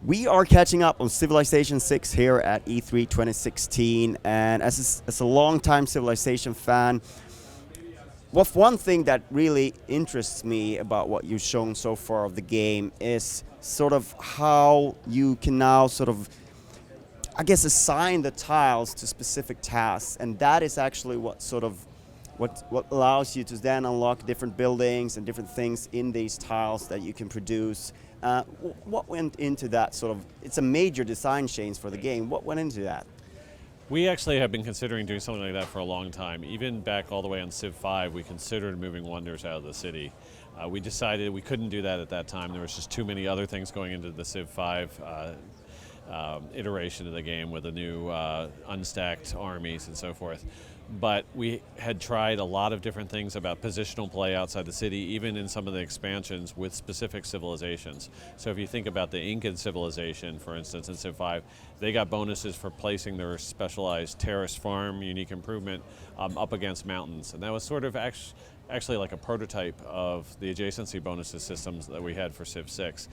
We are catching up on Civilization 6 here at E3 2016, and as a long-time Civilization fan, one thing that really interests me about what you've shown so far of the game is sort of how you can now sort of, I guess, assign the tiles to specific tasks, and that is actually what allows you to then unlock different buildings and different things in these tiles that you can produce. What went into that sort of, it's a major design change for the game. What went into that? We actually have been considering doing something like that for a long time. Even back all the way on Civ 5, we considered moving wonders out of the city. We decided we couldn't do that at that time. There was just too many other things going into the Civ 5 iteration of the game with the new unstacked armies and so forth. But we had tried a lot of different things about positional play outside the city, even in some of the expansions with specific civilizations. So if you think about the Incan civilization, for instance, in Civ 5, they got bonuses for placing their specialized terrace farm unique improvement up against mountains. And that was sort of actually like a prototype of the adjacency bonuses systems that we had for Civ 6.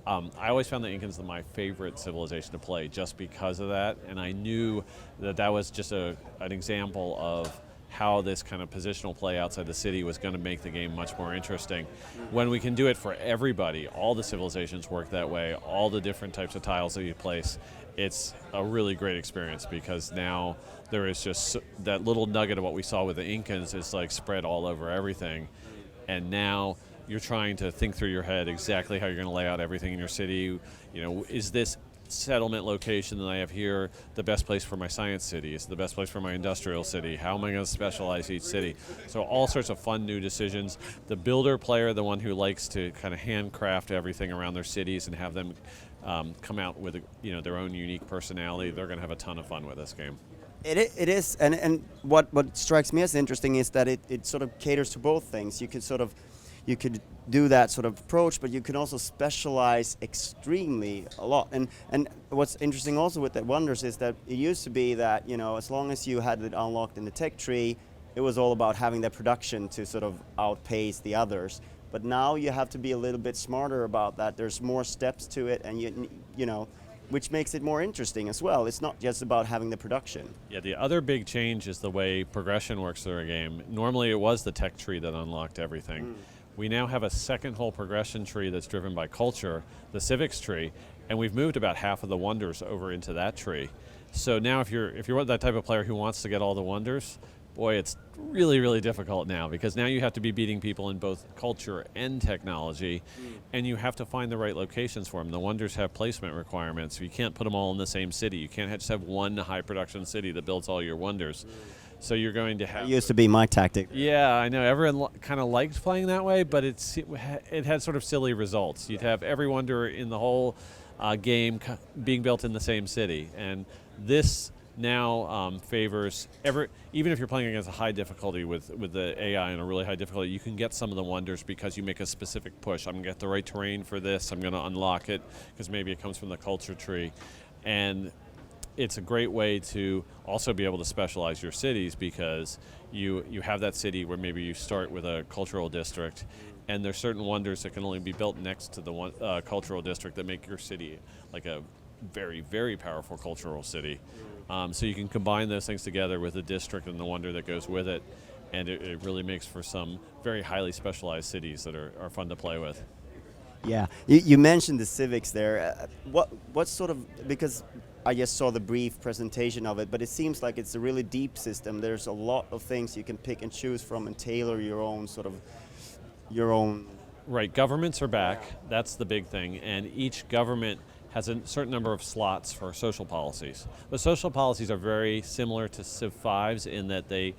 I always found the Incans my favorite civilization to play just because of that, and I knew that was just an example of how this kind of positional play outside the city was going to make the game much more interesting. When we can do it for everybody, all the civilizations work that way, all the different types of tiles that you place, it's a really great experience because now there is just that little nugget of what we saw with the Incans is like spread all over everything, and now you're trying to think through your head exactly how you're going to lay out everything in your city. You know, is this settlement location that I have here the best place for my science city? Is it the best place for my industrial city? How am I going to specialize each city? So all sorts of fun new decisions. The builder player, the one who likes to kind of handcraft everything around their cities and have them come out with their own unique personality, they're going to have a ton of fun with this game. It is, and what strikes me as interesting is that it sort of caters to both things. You could do that sort of approach, but you can also specialize extremely a lot. And what's interesting also with the wonders is that it used to be that, as long as you had it unlocked in the tech tree, it was all about having that production to sort of outpace the others. But now you have to be a little bit smarter about that. There's more steps to it, and which makes it more interesting as well. It's not just about having the production. Yeah, the other big change is the way progression works through a game. Normally it was the tech tree that unlocked everything. We now have a second whole progression tree that's driven by culture, the civics tree, and we've moved about half of the wonders over into that tree. So now if you're that type of player who wants to get all the wonders, boy, it's really, really difficult now because now you have to be beating people in both culture and technology, and you have to find the right locations for them. The wonders have placement requirements. You can't put them all in the same city. You can't just have one high production city that builds all your wonders. So you're going to have... It used to be my tactic. Yeah, I know. Everyone kind of liked playing that way, but it had sort of silly results. You'd have every wonder in the whole game being built in the same city. And this now favors... even if you're playing against a high difficulty with the AI and a really high difficulty, you can get some of the wonders because you make a specific push. I'm going to get the right terrain for this. I'm going to unlock it because maybe it comes from the culture tree. And it's a great way to also be able to specialize your cities because you have that city where maybe you start with a cultural district, and there's certain wonders that can only be built next to the cultural district that make your city like a very, very powerful cultural city. So you can combine those things together with the district and the wonder that goes with it, and it really makes for some very highly specialized cities that are fun to play with. Yeah, you mentioned the civics there. What sort of, because I just saw the brief presentation of it, but it seems like it's a really deep system. There's a lot of things you can pick and choose from and tailor your own. Right, governments are back. That's the big thing, and each government has a certain number of slots for social policies. The social policies are very similar to Civ 5's in that they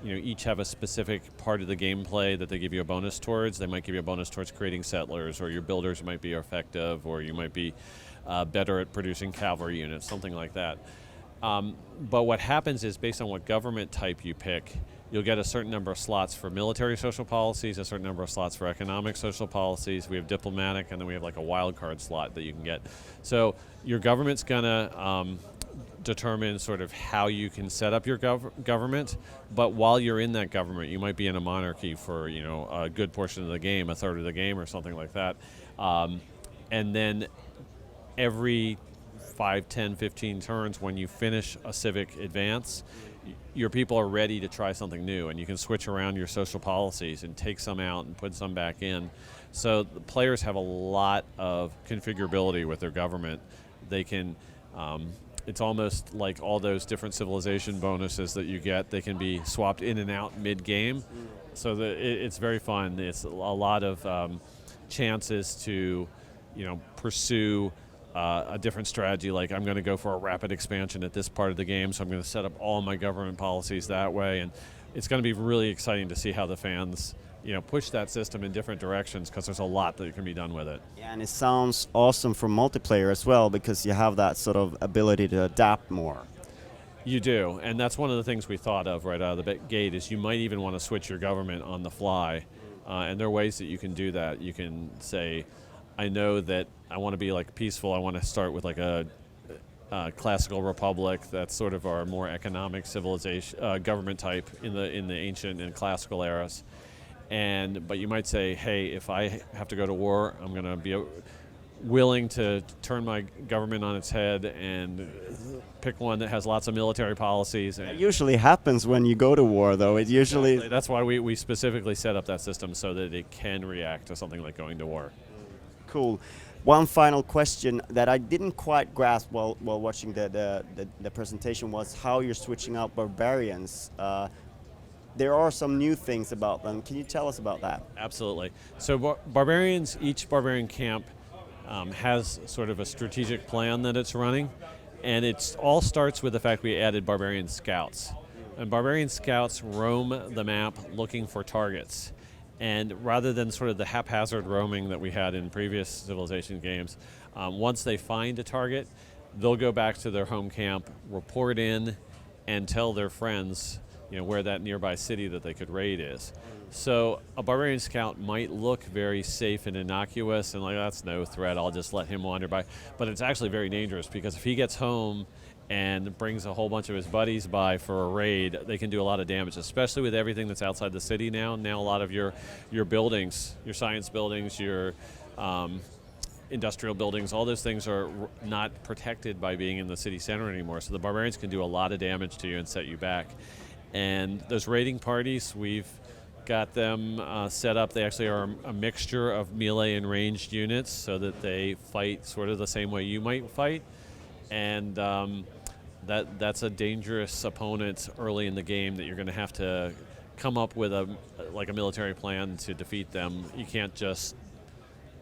each have a specific part of the gameplay that they give you a bonus towards. They might give you a bonus towards creating settlers, or your builders might be effective, or you might be better at producing cavalry units, something like that. But what happens is, based on what government type you pick, you'll get a certain number of slots for military social policies, a certain number of slots for economic social policies. We have diplomatic, and then we have like a wild card slot that you can get. So your government's going to determine sort of how you can set up your government, but while you're in that government, you might be in a monarchy for a good portion of the game, a third of the game or something like that, and then every 5, 10, 15 turns when you finish a civic advance, your people are ready to try something new, and you can switch around your social policies and take some out and put some back in. So the players have a lot of configurability with their government. They can, it's almost like all those different civilization bonuses that you get, they can be swapped in and out mid-game. So it's very fun. It's a lot of chances to, pursue a different strategy, like I'm going to go for a rapid expansion at this part of the game, so I'm going to set up all my government policies that way, and it's going to be really exciting to see how the fans push that system in different directions, because there's a lot that can be done with it. Yeah, and it sounds awesome for multiplayer as well, because you have that sort of ability to adapt more. You do, and that's one of the things we thought of right out of the gate, is you might even want to switch your government on the fly, and there are ways that you can do that. You can say, I know that I want to be like peaceful. I want to start with like a classical republic. That's sort of our more economic civilization government type in the ancient and classical eras. But you might say, hey, if I have to go to war, I'm going to be willing to turn my government on its head and pick one that has lots of military policies. It usually happens when you go to war, though. It usually Exactly. That's why we specifically set up that system, so that it can react to something like going to war. Cool. One final question that I didn't quite grasp while watching the presentation was how you're switching out barbarians. There are some new things about them. Can you tell us about that? Absolutely. So barbarians, each barbarian camp has sort of a strategic plan that it's running, and it all starts with the fact we added barbarian scouts. And barbarian scouts roam the map looking for targets. And rather than sort of the haphazard roaming that we had in previous Civilization games, once they find a target, they'll go back to their home camp, report in, and tell their friends, where that nearby city that they could raid is. So a barbarian scout might look very safe and innocuous, and like, that's no threat, I'll just let him wander by. But it's actually very dangerous, because if he gets home and brings a whole bunch of his buddies by for a raid, they can do a lot of damage, especially with everything that's outside the city now. Now a lot of your buildings, your science buildings, your industrial buildings, all those things are not protected by being in the city center anymore. So the barbarians can do a lot of damage to you and set you back. And those raiding parties, we've got them set up. They actually are a mixture of melee and ranged units, so that they fight sort of the same way you might fight. And that's a dangerous opponent early in the game that you're going to have to come up with a military plan to defeat them. You can't just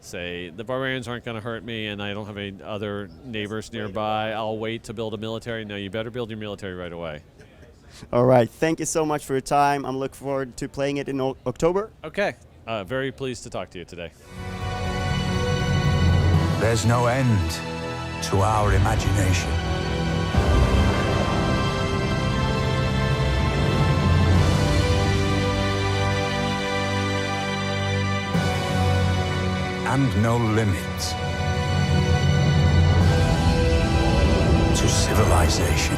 say, the barbarians aren't going to hurt me and I don't have any other neighbors nearby, I'll wait to build a military. No, you better build your military right away. All right, thank you so much for your time. I'm looking forward to playing it in October. Okay, very pleased to talk to you today. There's no end to our imagination. And no limits to civilization.